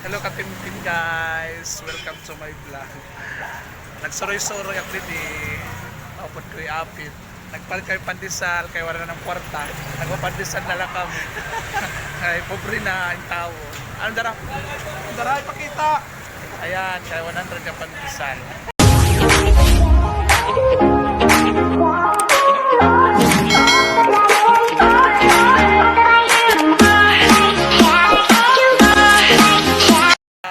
Hello katimtim guys, welcome to my vlog. Nagsuroy-suroy ako din Upod ko iapit. Nagpalit kami pandesal, kaya wala na ng kwarta. Nagpapandesal na lang kami. Ay, pobre na ang tao. Ano dara? Ang dara, ipakita. Ayan, kaya 100 yung pandesal.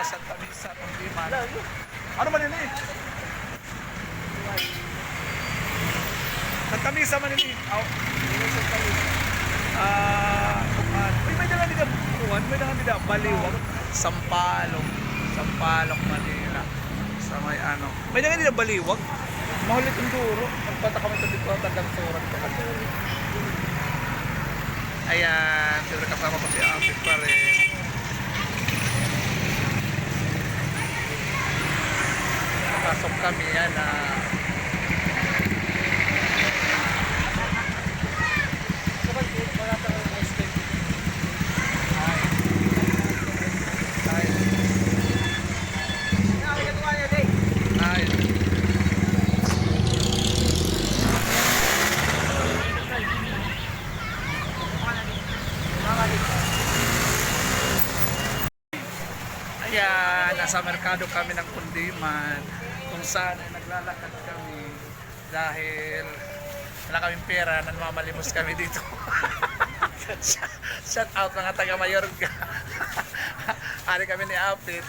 Santa Misa, Pangiliman. Ano man yun Santa Misa man yun may dalang nila buwan, may dalang nila Baliwag, Sampalok, Manila. Sa may ano. May dalang nila Baliwag. Mahulit yung duro. Magpata kami sa dito, tagang surat ka. Ayan, sila kasama ko si Ampit pa rin. Pasok kami yan Ayan, nasa merkado kami ng Kundiman kung saan ay naglalakad kami dahil wala kaming pera, namamalimos kami dito. Shout out mga taga Mayorga. Ari kami ni Apit.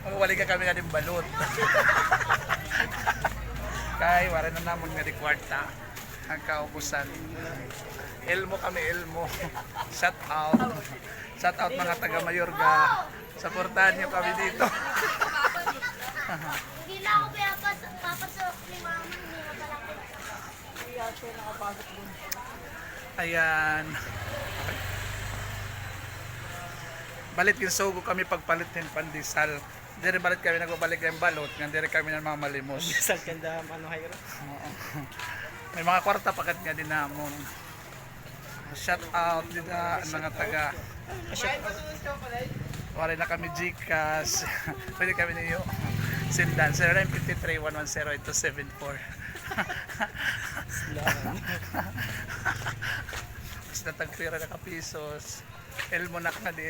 Magwali ka kami nga din balot. Kaya wala na namon nga di kwarta ang kaubusan. Elmo kami, Elmo. Shout out mga taga Mayorga. Supportahan niyo kami dito. Hindi na ako papasok ni mama. Hindi na pala ako. Ayan. Balit kinsugo kami pagpalit ng pandesal. Dire balit kami nagbabalik ng balot, nga dire kami nang mamalimos. Pandesal kanda ano hayro. May mga kwarta pakat nga din namon. Shout out din ang mga taga. Wala na kami Gcash. Pwede kami niyo sindan 0953-110-874. Basta tagpira na kapisos. Elmonak na di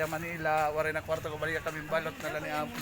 Manila. Wala na kwarto ko balik kami balot na lang ni Apo.